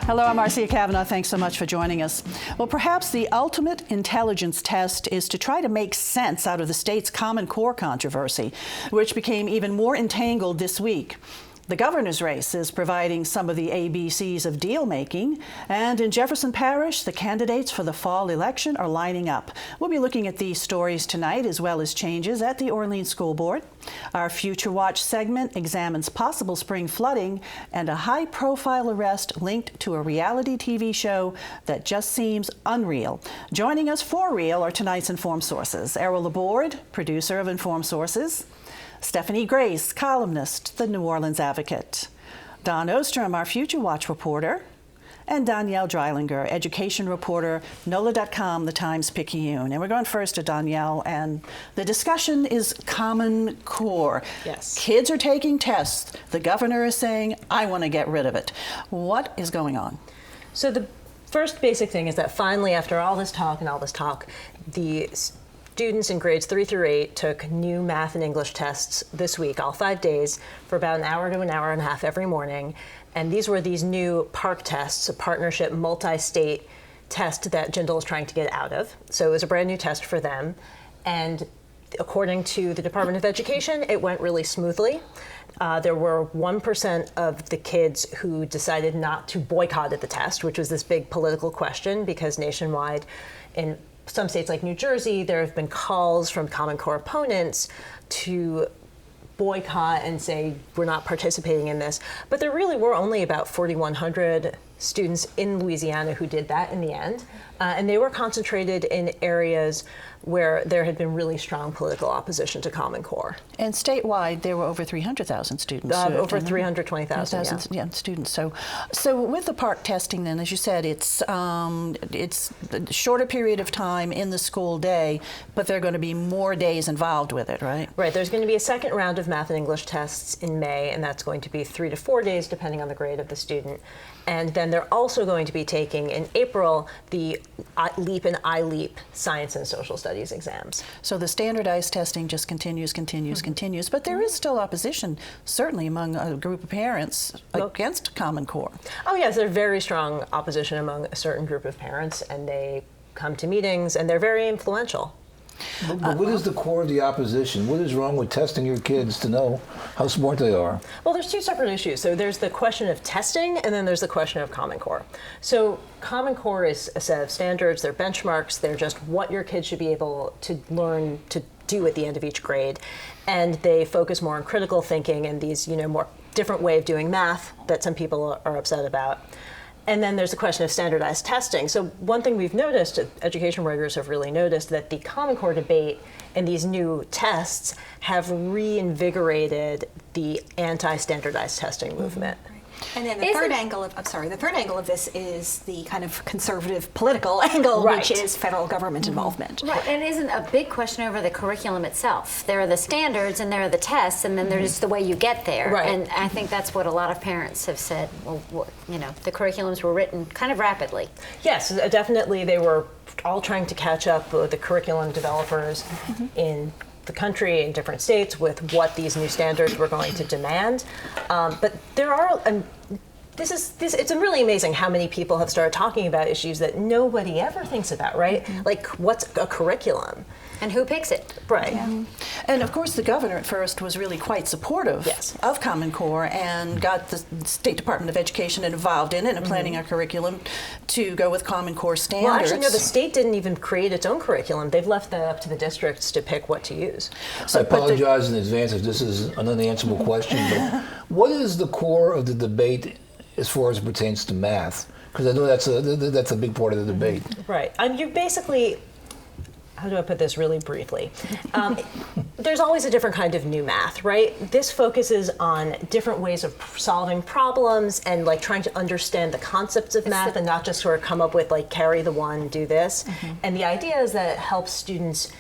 Hello, I'm Marcia Cavanaugh. Thanks so much for joining us. Well, perhaps the ultimate intelligence test is to try to make sense out of the state's Common Core controversy, which became even more entangled this week. The governor's race is providing some of the ABCs of deal-making, and in Jefferson Parish, the candidates for the fall election are lining up. We'll be looking at these stories tonight, as well as changes at the Orleans School Board. Our Future Watch segment examines possible spring flooding and a high-profile arrest linked to a reality TV show that just seems unreal. Joining us for real are tonight's Informed Sources. Errol, Laborde, producer of Informed Sources. Stephanie Grace, columnist, The New Orleans Advocate. Don Ostrom, our Future Watch reporter. And Danielle Drellinger, education reporter, NOLA.com, the Times-Picayune. And we're going first to Danielle, and the discussion is Common Core. Yes. Kids are taking tests. The governor is saying, I want to get rid of it. What is going on? So the first basic thing is that finally, after all this talk, the students in grades 3 through 8 took new math and English tests this week, all 5 days, for about an hour to an hour and a half every morning. And these were these new PARC tests, a partnership multi-state test that Jindal is trying to get out of. So it was a brand new test for them. And according to the Department of Education, it went really smoothly. There were 1% of the kids who decided not to boycott the test, which was this big political question, because nationwide, in some states like New Jersey, there have been calls from Common Core opponents to boycott and say, we're not participating in this. But there really were only about 4,100 students in Louisiana who did that in the end. And they were concentrated in areas where there had been really strong political opposition to Common Core. And statewide, there were over 300,000 students. Over 320,000, yeah, students. So with the PARC testing, then, as you said, it's a shorter period of time in the school day, but there are going to be more days involved with it, right? Right. There's going to be a second round of math and English tests in May, and that's going to be 3 to 4 days, depending on the grade of the student. And then they're also going to be taking, in April, the LEAP and iLEAP science and social studies exams. So the standardized testing just continues, but there is still opposition, certainly among a group of parents, against Common Core. Oh yes, there's very strong opposition among a certain group of parents, and they come to meetings, and they're very influential. But what is the core of the opposition? What is wrong with testing your kids to know how smart they are? Well, there's two separate issues. So there's the question of testing, and then there's the question of Common Core. So Common Core is a set of standards, they're benchmarks, they're just what your kids should be able to learn to do at the end of each grade. And they focus more on critical thinking and these, more different way of doing math that some people are upset about. And then there's the question of standardized testing. So one thing we've noticed, education writers have really noticed, that the Common Core debate and these new tests have reinvigorated the anti-standardized testing movement. And then the third angle of this is the kind of conservative political angle, right, which is federal government involvement. Right, and isn't a big question over the curriculum itself. There are the standards and there are the tests, and then there's the way you get there. Right. And I think that's what a lot of parents have said. Well, the curriculums were written kind of rapidly. Yes, definitely. They were all trying to catch up with the curriculum developers in the country in different states with what these new standards were going to demand. But there are, it's really amazing how many people have started talking about issues that nobody ever thinks about, right? Like, what's a curriculum? And who picks it? Right. Yeah. And of course, the governor at first was really quite supportive of Common Core and got the State Department of Education involved in it and planning a curriculum to go with Common Core standards. Well, actually, no, the state didn't even create its own curriculum. They've left that up to the districts to pick what to use. So I apologize in advance if this is an unanswerable question, but what is the core of the debate as far as it pertains to math? Because I know that's a big part of the debate. Right. You basically, how do I put this really briefly? There's always a different kind of new math, right? This focuses on different ways of solving problems and trying to understand the concepts of math and not just sort of come up with carry the one, do this. And the idea is that it helps students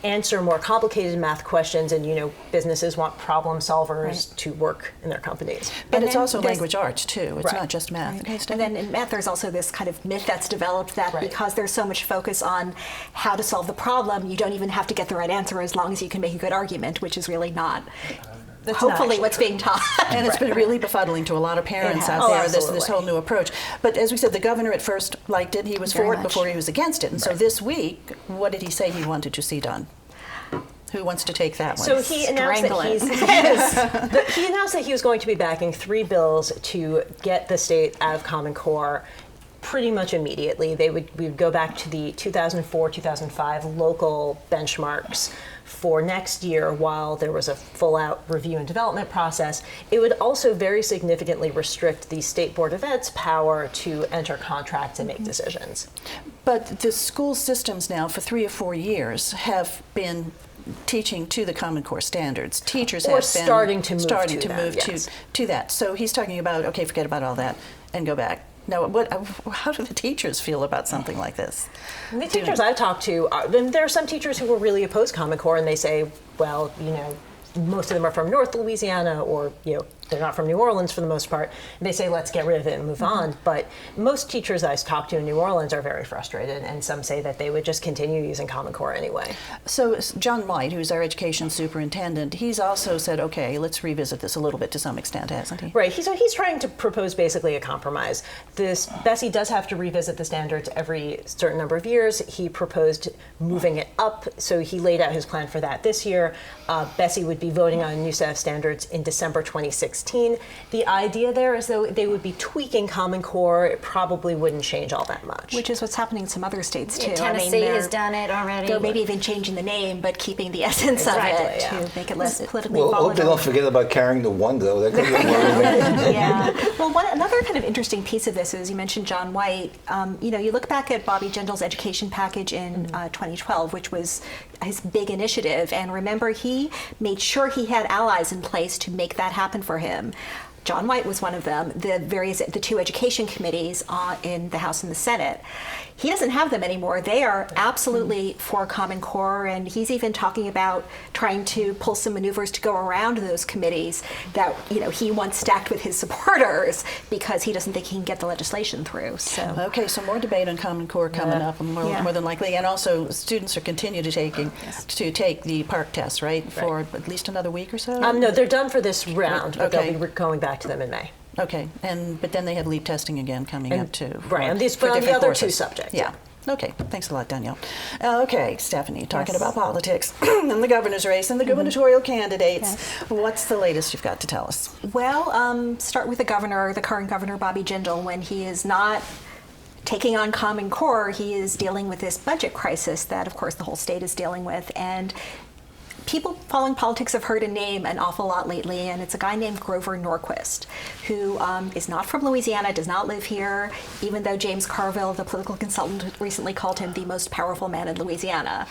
answer more complicated math questions, and businesses want problem solvers to work in their companies. But it's also language arts too. It's not just math. Right. Okay, And Stephanie? then in math, there's also this kind of myth that's developed that because there's so much focus on how to solve the problem, you don't even have to get the right answer as long as you can make a good argument, which is really not. That's hopefully not what's being taught. And it's been really befuddling to a lot of parents has. out there, this absolutely. whole new approach. But as we said, the governor at first liked it. He was Very for it much. before he was against it. And so this week, what did he say he wanted to see done? Who wants to take that one? So he announced Strangle that he announced that he was going to be backing 3 bills to get the state out of Common Core pretty much immediately. We would go back to the 2004-2005 local benchmarks for next year while there was a full-out review and development process. It would also very significantly restrict the State Board of Ed's power to enter contracts and make decisions. But the school systems now, for 3 or 4 years, have been teaching to the Common Core standards. Teachers Or have been starting to move to them, move yes. to that. So he's talking about, okay, forget about all that and go back. Now, how do the teachers feel about something like this? The teachers I've talked to, there are some teachers who will really oppose Common Core, and they say, well, most of them are from North Louisiana, or they're not from New Orleans for the most part. And they say, let's get rid of it and move on. But most teachers I've talked to in New Orleans are very frustrated, and some say that they would just continue using Common Core anyway. So John White, who's our education superintendent, he's also said, okay, let's revisit this a little bit to some extent, hasn't he? Right. So he's trying to propose basically a compromise. Bessie does have to revisit the standards every certain number of years. He proposed moving it up, so he laid out his plan for that this year. Bessie would be voting on a new set of standards in December 2016. The idea there is that they would be tweaking Common Core. It probably wouldn't change all that much. Which is what's happening in some other states too. Tennessee has done it already. They're maybe even changing the name, but keeping the essence Exactly, of it yeah. to make it less politically Well, hope they volatile. don't forget about carrying the 1, though. That could be worrying. Yeah. Well, another kind of interesting piece of this is you mentioned John White. You look back at Bobby Jindal's education package in 2012, which was his big initiative, and remember, he made sure he had allies in place to make that happen for him. John White was one of them. The 2 education committees in the House and the Senate. He doesn't have them anymore. They are absolutely for Common Core, and he's even talking about trying to pull some maneuvers to go around those committees that he wants stacked with his supporters because he doesn't think he can get the legislation through. So Okay, so more debate on Common Core coming up, more than likely, and also students are continue to take the PARC test, right, for at least another week or so. No, they're done for this round, but Okay. they'll be going back to them in May. Okay, but then they have leap testing again coming up too. Right, and these for on the different other 2 courses. subjects. Yeah. Okay, thanks a lot, Danielle. Okay, Stephanie, talking about politics and the governor's race and the gubernatorial candidates. What's the latest you've got to tell us? Well, start with the current governor, Bobby Jindal. When he is not taking on Common Core, he is dealing with this budget crisis that, of course, the whole state is dealing with. And people following politics have heard a name an awful lot lately, and it's a guy named Grover Norquist, who is not from Louisiana, does not live here, even though James Carville, the political consultant, recently called him the most powerful man in Louisiana.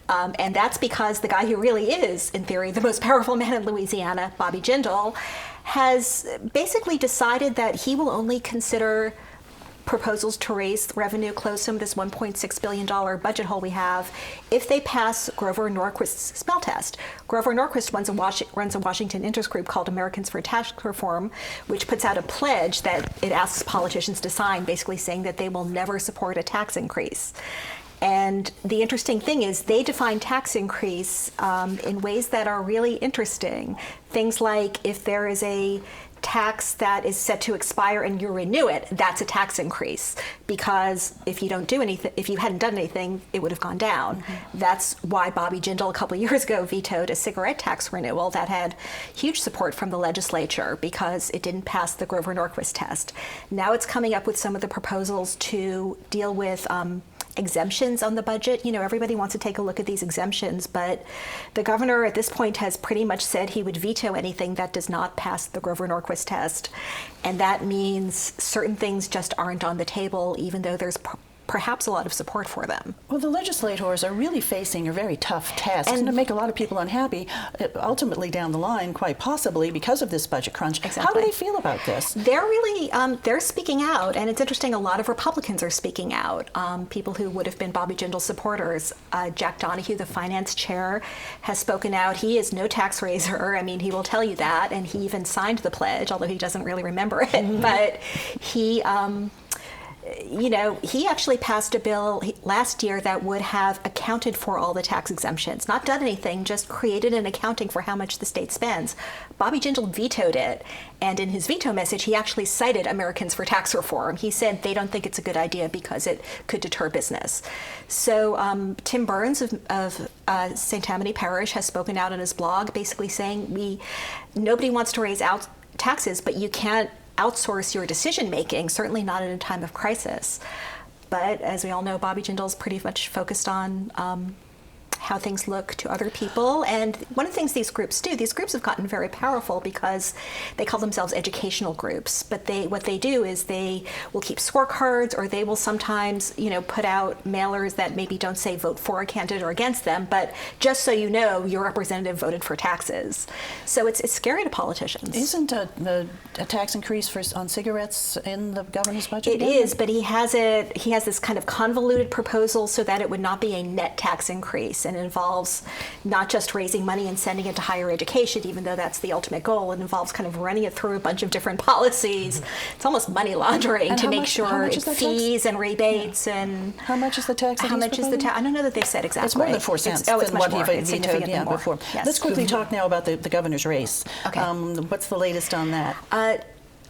And that's because the guy who really is, in theory, the most powerful man in Louisiana, Bobby Jindal, has basically decided that he will only consider proposals to raise revenue, close some of this $1.6 billion budget hole we have, if they pass Grover Norquist's smell test. Grover Norquist runs a Washington interest group called Americans for Tax Reform, which puts out a pledge that it asks politicians to sign, basically saying that they will never support a tax increase. And the interesting thing is they define tax increase in ways that are really interesting. Things like if there is a tax that is set to expire and you renew it, that's a tax increase, because if you don't do anything, if you hadn't done anything, it would have gone down. That's why Bobby Jindal a couple of years ago vetoed a cigarette tax renewal that had huge support from the legislature because it didn't pass the Grover Norquist test. Now it's coming up with some of the proposals to deal with exemptions on the budget. Everybody wants to take a look at these exemptions, but the governor at this point has pretty much said he would veto anything that does not pass the Grover Norquist test. And that means certain things just aren't on the table, even though there's perhaps a lot of support for them. Well, the legislators are really facing a very tough task. It's going to make a lot of people unhappy, ultimately down the line, quite possibly because of this budget crunch. Exactly. How do they feel about this? They're really, they're speaking out, and it's interesting, a lot of Republicans are speaking out. People who would have been Bobby Jindal supporters. Jack Donahue, the finance chair, has spoken out. He is no tax raiser. I mean, he will tell you that, and he even signed the pledge, although he doesn't really remember it. But he, he actually passed a bill last year that would have accounted for all the tax exemptions, not done anything, just created an accounting for how much the state spends. Bobby Jindal vetoed it, and in his veto message, he actually cited Americans for Tax Reform. He said they don't think it's a good idea because it could deter business. So Tim Burns of St. Tammany Parish has spoken out on his blog, basically saying nobody wants to raise out taxes, but you can't outsource your decision making, certainly not in a time of crisis. But as we all know, Bobby Jindal's pretty much focused on how things look to other people. And one of the things these groups do, these groups have gotten very powerful because they call themselves educational groups. But what they do is they will keep scorecards, or they will sometimes, put out mailers that maybe don't say vote for a candidate or against them, but just so you know, your representative voted for taxes. So it's scary to politicians. Isn't a tax increase on cigarettes in the governor's budget? It is, but he has this kind of convoluted proposal so that it would not be a net tax increase. And it involves not just raising money and sending it to higher education, even though that's the ultimate goal. It involves kind of running it through a bunch of different policies. It's almost money laundering to make sure it's fees and rebates and... How much is the tax? How much is the tax? I don't know that they've said exactly. It's more than 4 cents than what more. he vetoed before. Yes. Let's quickly talk now about the governor's race. Okay. What's the latest on that?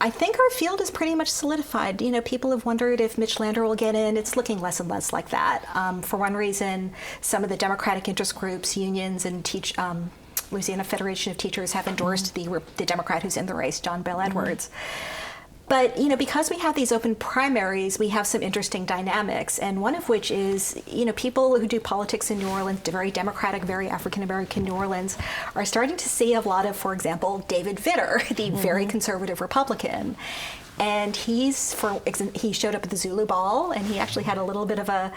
I think our field is pretty much solidified. People have wondered if Mitch Lander will get in. It's looking less and less like that. For one reason, some of the Democratic interest groups, unions, and Louisiana Federation of Teachers have endorsed the Democrat who's in the race, John Bel Edwards. But, because we have these open primaries, we have some interesting dynamics, and one of which is, people who do politics in New Orleans, very Democratic, very African-American New Orleans, are starting to see a lot of, for example, David Vitter, the very conservative Republican. And he showed up at the Zulu Ball, and he actually had a little bit of an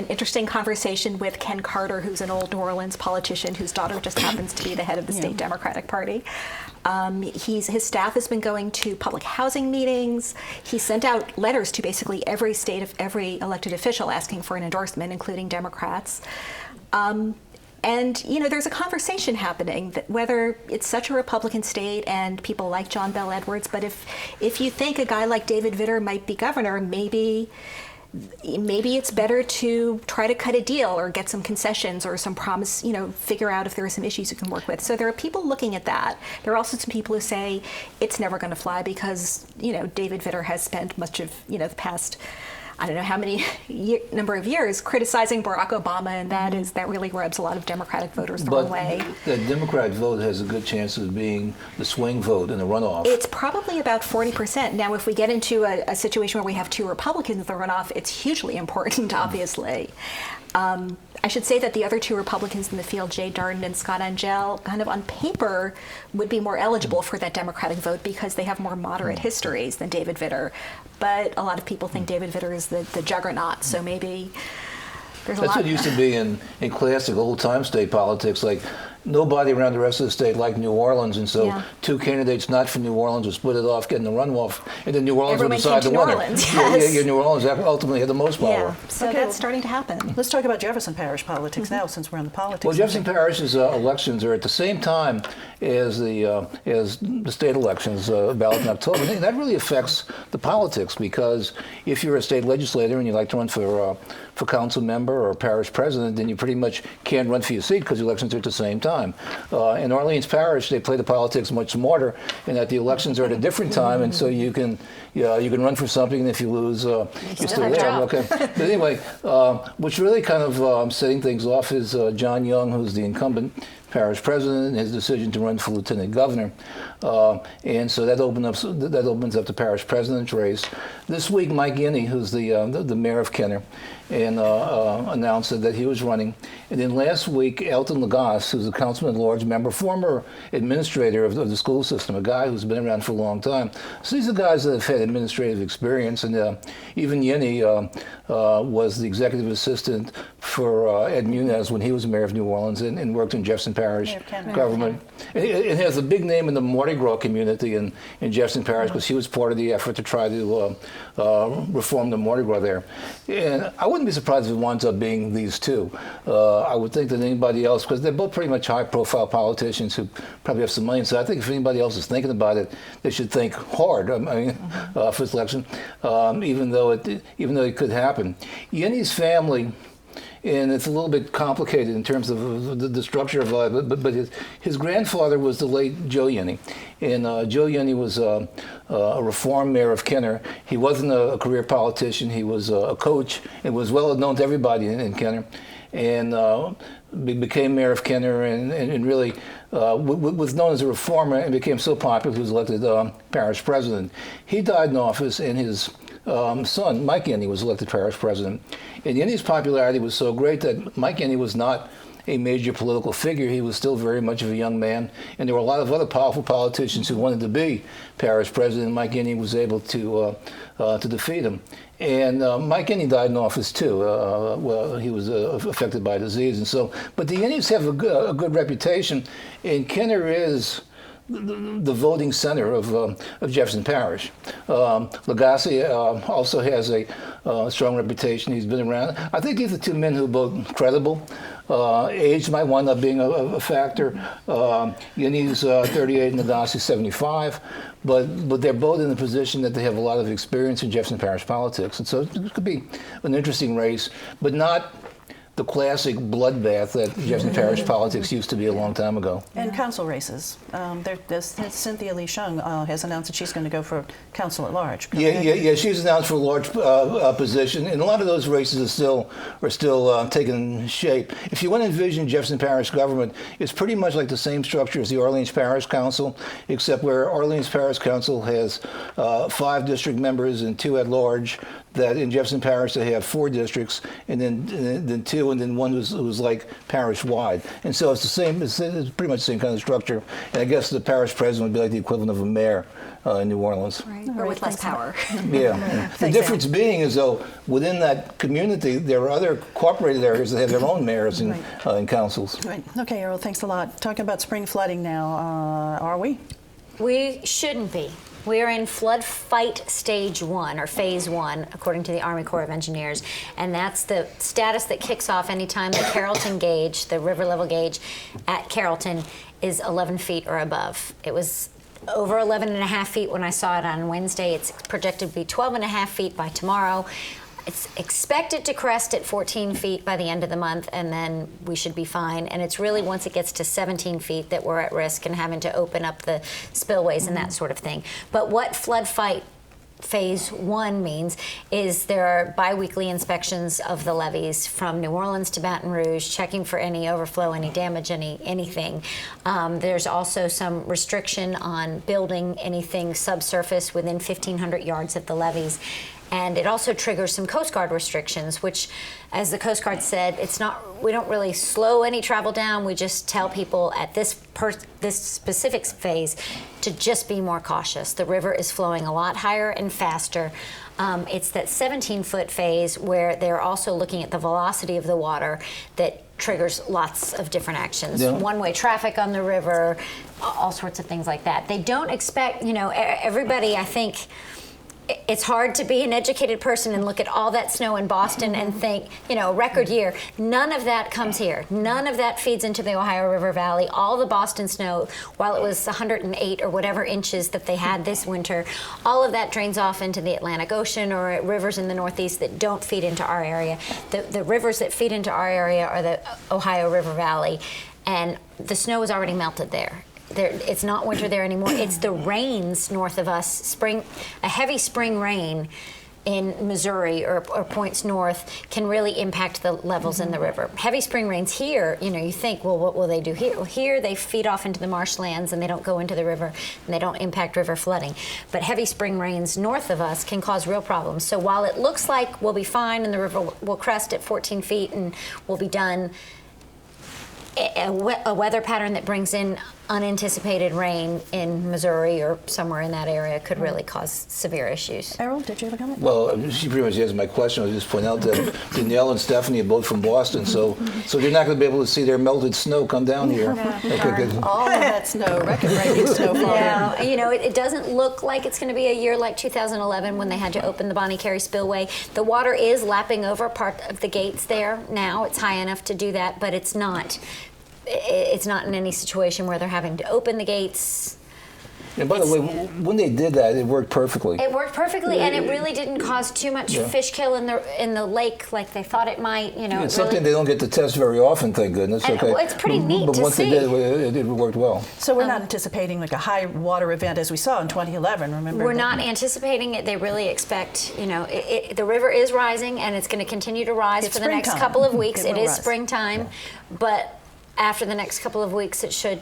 interesting conversation with Ken Carter, who's an old New Orleans politician whose daughter just happens to be the head of the state Democratic Party. His staff has been going to public housing meetings. He sent out letters to basically every every elected official asking for an endorsement, including Democrats. And, there's a conversation happening that whether it's such a Republican state and people like John Bel Edwards, but if you think a guy like David Vitter might be governor, maybe it's better to try to cut a deal or get some concessions or some promise, figure out if there are some issues you can work with. So there are people looking at that. There are also some people who say it's never going to fly because, David Vitter has spent much of, the past, I don't know how many number of years criticizing Barack Obama, and that really rubs a lot of Democratic voters the wrong way. The Democrat vote has a good chance of being the swing vote in the runoff. It's probably about 40%. Now, if we get into a situation where we have 2 Republicans in the runoff, it's hugely important, obviously. I should say that the other 2 Republicans in the field, Jay Darden and Scott Angel, kind of on paper would be more eligible for that Democratic vote because they have more moderate histories than David Vitter. But a lot of people think David Vitter is the juggernaut, so maybe there's a lot. That's what used to be in classic old-time state politics, like nobody around the rest of the state liked New Orleans, and so 2 candidates not from New Orleans would split it off, get in the runoff, and then New Orleans would decide the winner. New Orleans ultimately had the most power. Yeah, so that's starting to happen. Let's talk about Jefferson Parish politics now, since we're on the politics. Well, Jefferson Parish's elections are at the same time as the state elections, ballot in October. And that really affects the politics because if you're a state legislator and you like to run for council member or parish president, then you pretty much can't run for your seat because the elections are at the same time. In Orleans Parish, they play the politics much smarter in that the elections are at a different time, and so you can run for something, and if you lose, you're still there. Okay. But anyway, what's really kind of setting things off is John Young, who's the incumbent parish president, and his decision to run for lieutenant governor, and so that opens up the parish president's race. This week, Mike Guiney, who's the mayor of Kenner, and announced that he was running. And then last week, Elton Lagasse, who's a councilman at large member, former administrator of the school system, a guy who's been around for a long time. So these are guys that have had administrative experience, and even Yenny was the executive assistant for Ed Munez when he was mayor of New Orleans and worked in Jefferson Parish government. It has a big name in the Mardi Gras community in Jefferson Parish because he was part of the effort to try to reform the Mardi Gras there. And I wouldn't be surprised if it winds up being these two. I would think that anybody else, because they're both pretty much high-profile politicians who probably have some money, so I think if anybody else is thinking about it, they should think hard. I mean, for this election, even though it could happen. Yenny's family, and it's a little bit complicated in terms of the structure of life, but his grandfather was the late Joe Yenny. And Joe Yenny was a reform mayor of Kenner. He wasn't a career politician. He was a coach and was well known to everybody in Kenner. And became mayor of Kenner and really was known as a reformer and became so popular he was elected parish president. He died in office, and his son, Mike Yenny, was elected parish president. And Yenny's popularity was so great that Mike Yenny was not a major political figure. He was still very much of a young man, and there were a lot of other powerful politicians who wanted to be parish president. Mike Yenny was able to defeat him. And Mike Yenny died in office too. Well, he was affected by disease, and so. But the Yennys have a good reputation, and Kenner is the voting center of Jefferson Parish. Lagasse also has a strong reputation. He's been around. I think these are two men who are both credible. Age might wind up being a factor. Yenny's 38 and Lagasse's 75, but they're both in the position that they have a lot of experience in Jefferson Parish politics, and so it could be an interesting race, but not the classic bloodbath that Jefferson Parish politics used to be a long time ago. And council races. Cynthia Lee Shung has announced that she's going to go for council at large. Yeah. She's announced for a large position, and a lot of those races are still taking shape. If you want to envision Jefferson Parish government, it's pretty much like the same structure as the Orleans Parish Council, except where Orleans Parish Council has 5 district members and 2 at large. That in Jefferson Parish they have 4 districts, and then 2, and then one who's like parish-wide. And so it's the same. It's pretty much the same kind of structure. And I guess the parish president would be like the equivalent of a mayor in New Orleans. Right. Or with less power. Yeah. The difference being is though within that community there are other cooperated areas that have their own mayors and councils. Right. Okay, Errol. Thanks a lot. Talking about spring flooding now. Are we? We shouldn't be. We're in flood fight stage 1, or phase 1, according to the Army Corps of Engineers. And that's the status that kicks off anytime the Carrollton gauge, the river level gauge at Carrollton, is 11 feet or above. It was over 11 and a half feet when I saw it on Wednesday. It's projected to be 12 and a half feet by tomorrow. It's expected to crest at 14 feet by the end of the month, and then we should be fine. And it's really once it gets to 17 feet that we're at risk and having to open up the spillways and that sort of thing. But what flood fight phase 1 means is there are biweekly inspections of the levees from New Orleans to Baton Rouge, checking for any overflow, any damage, anything. There's also some restriction on building anything subsurface within 1,500 yards of the levees. And it also triggers some Coast Guard restrictions, which, as the Coast Guard said, we don't really slow any travel down. We just tell people at this specific phase to just be more cautious. The river is flowing a lot higher and faster. It's that 17-foot phase where they're also looking at the velocity of the water that triggers lots of different actions. Yeah. One-way traffic on the river, all sorts of things like that. They don't expect, everybody, I think, it's hard to be an educated person and look at all that snow in Boston and think, record year. None of that comes here. None of that feeds into the Ohio River Valley. All the Boston snow, while it was 108 or whatever inches that they had this winter, all of that drains off into the Atlantic Ocean or at rivers in the Northeast that don't feed into our area. The rivers that feed into our area are the Ohio River Valley, and the snow is already melted there. It's not winter there anymore. It's the rains north of us. A heavy spring rain in Missouri or points north can really impact the levels in the river. Heavy spring rains here, you think, well, what will they do here? Well, here they feed off into the marshlands and they don't go into the river and they don't impact river flooding. But heavy spring rains north of us can cause real problems. So while it looks like we'll be fine and the river will crest at 14 feet and we'll be done, a weather pattern that brings in unanticipated rain in Missouri or somewhere in that area could really cause severe issues. Errol, did you have a comment? Well, she pretty much answered my question. I was just pointing out that Danielle and Stephanie are both from Boston, so you're not going to be able to see their melted snow come down here. Okay, good. All of that snow, record-breaking snowfall. Yeah, you know, it doesn't look like it's going to be a year like 2011 when they had to open the Bonnie Carey Spillway. The water is lapping over part of the gates there now. It's high enough to do that, but it's not in any situation where they're having to open the gates. And by the way, when they did that, it worked perfectly. It worked perfectly, and it really didn't cause too much fish kill in the lake like they thought it might. You know, It's something they don't get to test very often, thank goodness. And, okay. well, it's pretty neat but to once see. they did, it worked well. So we're not anticipating like a high water event as we saw in 2011, remember? We're not anticipating it. They really expect, you know, the river is rising, and it's going to continue to rise It's for the next springtime. couple of weeks. It It will is rise. springtime, but after the next couple of weeks, it should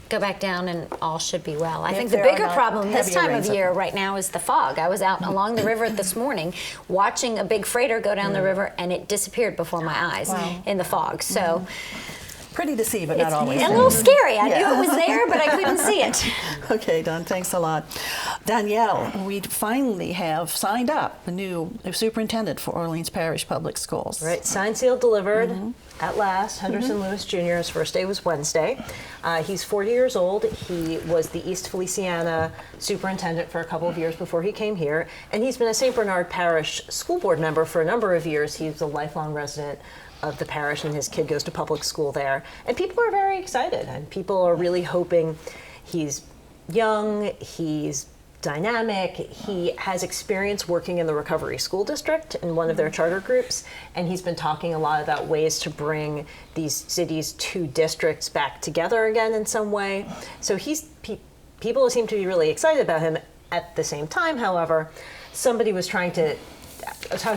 go back down and all should be well. I If think the there are bigger not problem this heavier time of rains year right now is the fog. I was out along the river this morning watching a big freighter go down the river, and it disappeared before my eyes in the fog. So Pretty to see, but not it's always. a little scary. I knew it was there, but I couldn't see it. Okay, Don, thanks a lot. Danielle, we finally have signed up a new superintendent for Orleans Parish Public Schools. Right, signed, sealed, delivered. At last, Henderson Lewis Jr. His first day was Wednesday. He's 40 years old. He was the East Feliciana superintendent for a couple of years before he came here, and he's been a St. Bernard Parish school board member for a number of years. He's a lifelong resident of the parish, and his kid goes to public school there. And people are very excited, and people are really hoping. He's young, he's dynamic, he has experience working in the Recovery School District in one of their charter groups, and he's been talking a lot about ways to bring these cities' two districts back together again in some way. So people seem to be really excited about him. At the same time, however, I was talking to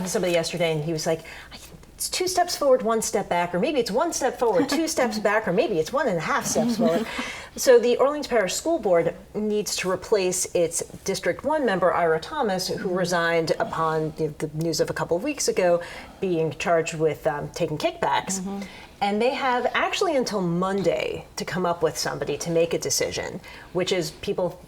somebody yesterday, and he was like, it's 2 steps forward, 1 step back, or maybe it's 1 step forward, 2 steps back, or maybe it's 1.5 steps forward. So the Orleans Parish School Board needs to replace its District 1 member, Ira Thomas, who resigned upon the news of a couple of weeks ago being charged with taking kickbacks. And they have actually until Monday to come up with somebody to make a decision, which is people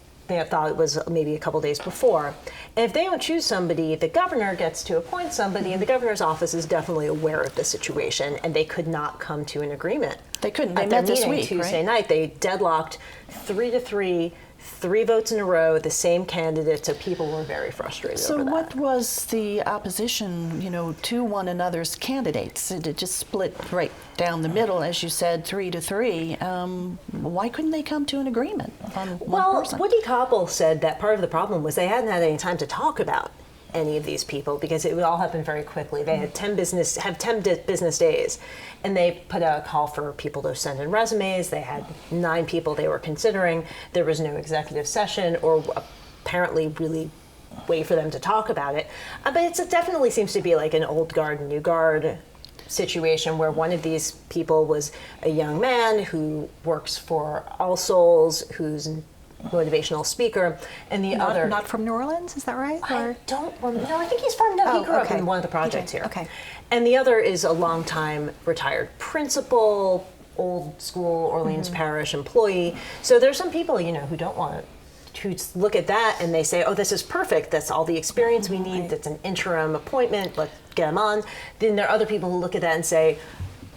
thought it was maybe a couple days before. And if they don't choose somebody, the governor gets to appoint somebody, and the governor's office is definitely aware of the situation, and they could not come to an agreement. They couldn't. They At their met this meeting week, Tuesday right? night. They deadlocked 3-3, 3 votes in a row, the same candidate, so people were very frustrated So over that. what was the opposition, to one another's candidates? Did it just split right down the middle, as you said, 3-3? Why couldn't they come to an agreement on one person? Woody Koppel said that part of the problem was they hadn't had any time to talk about any of these people because it would all happen very quickly. They had 10 business days, and they put out a call for people to send in resumes. They had 9 people they were considering. There was no executive session or apparently really way for them to talk about it. But it definitely seems to be like an old guard, new guard situation where one of these people was a young man who works for All Souls, who's a motivational speaker, and the other... Not from New Orleans, is that right? I don't remember. No, I think he's from... No, he grew up in one of the projects here. Okay. And the other is a longtime retired principal, old school Orleans Parish employee. So there's some people, who don't want to, who look at that and they say, oh, this is perfect. That's all the experience we need. That's an interim appointment. Let's get them on. Then there are other people who look at that and say,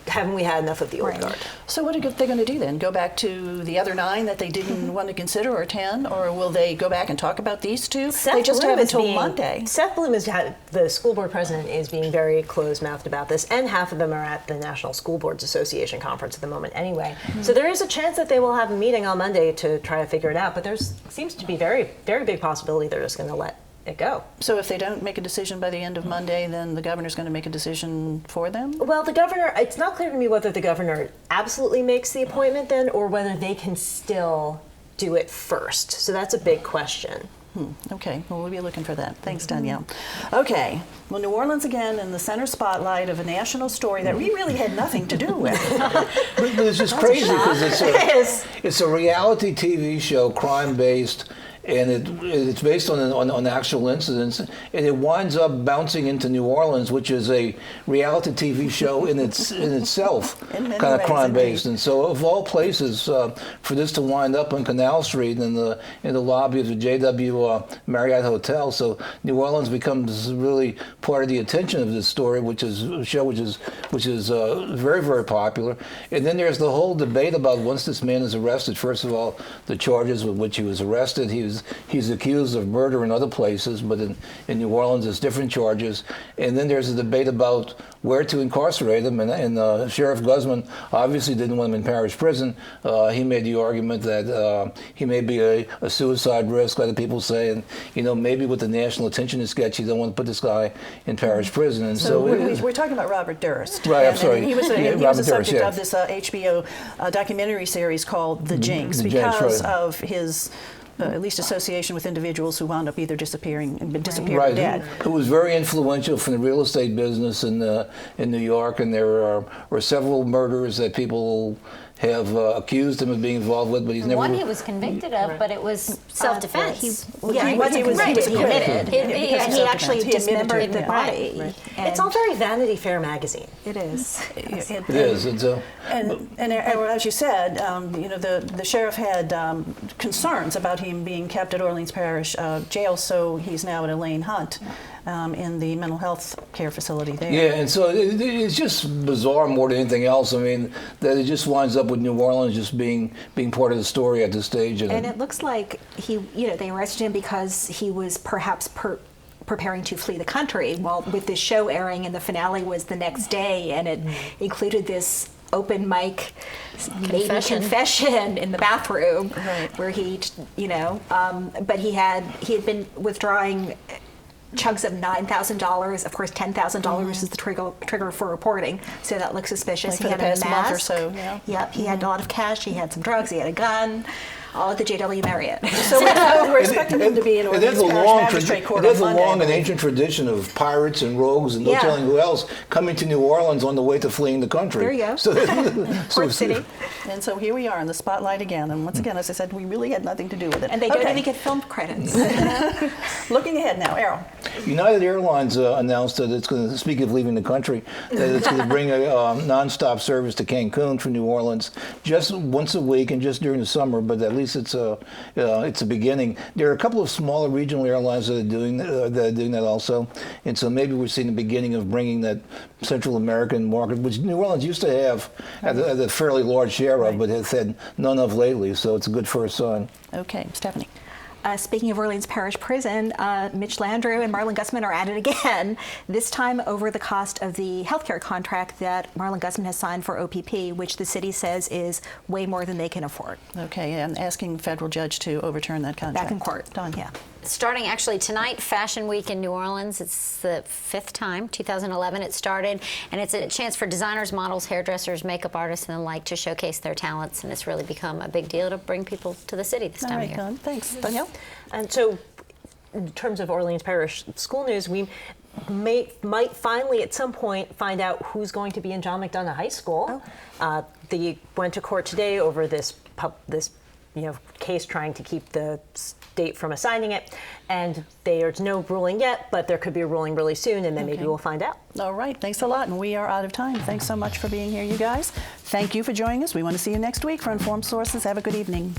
haven't we had enough of the old guard? So what are they going to do then? Go back to the other 9 that they didn't want to consider, or 10? Or will they go back and talk about these 2? They just have until Monday. Seth Bloom the school board president, is being very closed-mouthed about this, and half of them are at the National School Boards Association conference at the moment anyway. So there is a chance that they will have a meeting on Monday to try to figure it out, but there seems to be very, very big possibility they're just going to let it go. So if they don't make a decision by the end of Monday, then the governor's going to make a decision for them? Well, the governor, it's not clear to me whether the governor absolutely makes the appointment then, or whether they can still do it first. So that's a big question. Okay, well, we'll be looking for that. Thanks, Danielle. Okay, well, New Orleans again in the center spotlight of a national story that we really had nothing to do with. But it's just crazy because it's a reality TV show, crime-based, and it's based on actual incidents, and it winds up bouncing into New Orleans, which is a reality TV show in itself, kind of crime-based. And so, of all places, for this to wind up on Canal Street in the lobby of the JW Marriott Hotel, so New Orleans becomes really part of the attention of this story, which is a show which is very, very popular. And then there's the whole debate about once this man is arrested. First of all, the charges with which he was arrested. He's accused of murder in other places, but in New Orleans, there's different charges. And then there's a debate about where to incarcerate him. And Sheriff Guzman obviously didn't want him in parish prison. He made the argument that he may be a suicide risk, other people say, and maybe with the national attention is sketchy, you don't want to put this guy in parish prison. And so we're talking about Robert Durst. Right, I'm sorry. And he was the subject of this HBO documentary series called The Jinx, because of his at least association with individuals who wound up either disappearing right. dead. Who was very influential from the real estate business in New York, and there were several murders that people have accused him of being involved with, but he's never... One he was convicted of, but it was self-defense. He was admitted. He actually dismembered the body. Right. It's all very Vanity Fair magazine. It is. It is. And as you said, the sheriff had concerns about him being kept at Orleans Parish jail, so he's now at Elaine Hunt in the mental health care facility there. Yeah, and so it's just bizarre more than anything else. I mean, that it just winds up with New Orleans just being part of the story at this stage. And it looks like they arrested him because he was perhaps preparing to flee the country. Well, with this show airing, and the finale was the next day, and it included this open mic confession in the bathroom, where he, but he had been withdrawing chunks of $9,000. Of course, $10,000 is the trigger for reporting, so that looks suspicious. Like he had a mask. Month or so. Yeah. Yep, he had a lot of cash. He had some drugs. He had a gun. All at the JW Marriott. So we're expecting him to be in Orleans Parish Magistrate Court on Monday. There's a long and ancient tradition of pirates and rogues and no telling who else coming to New Orleans on the way to fleeing the country. There you go. Port City. And so here we are in the spotlight again. And once again, as I said, we really had nothing to do with it. And they don't even get film credits. Looking ahead now, Errol. United Airlines announced that it's going to, speak of leaving the country, that it's going to bring a nonstop service to Cancun from New Orleans just once a week and just during the summer, but at least it's a beginning. There are a couple of smaller regional airlines that are doing that also, and so maybe we're seeing the beginning of bringing that Central American market, which New Orleans used to have a fairly large share of, but has had none of lately. So it's a good first sign. Okay, Stephanie. Speaking of Orleans Parish Prison, Mitch Landrieu and Marlon Gusman are at it again, this time over the cost of the healthcare contract that Marlon Gusman has signed for OPP, which the city says is way more than they can afford. Okay, and asking the federal judge to overturn that contract. Back in court. Done. Yeah. Starting actually tonight, Fashion Week in New Orleans. It's the 5th time, 2011 it started, and it's a chance for designers, models, hairdressers, makeup artists, and the like to showcase their talents, and it's really become a big deal to bring people to the city this time of year. All right, thanks. Danielle? And so, in terms of Orleans Parish school news, we might finally at some point find out who's going to be in John McDonough High School. They went to court today over this case trying to keep the state from assigning it, and there's no ruling yet, but there could be a ruling really soon, and then maybe we'll find out. All right, thanks a lot, and we are out of time. Thanks so much for being here, you guys. Thank you for joining us. We want to see you next week for Informed Sources. Have a good evening.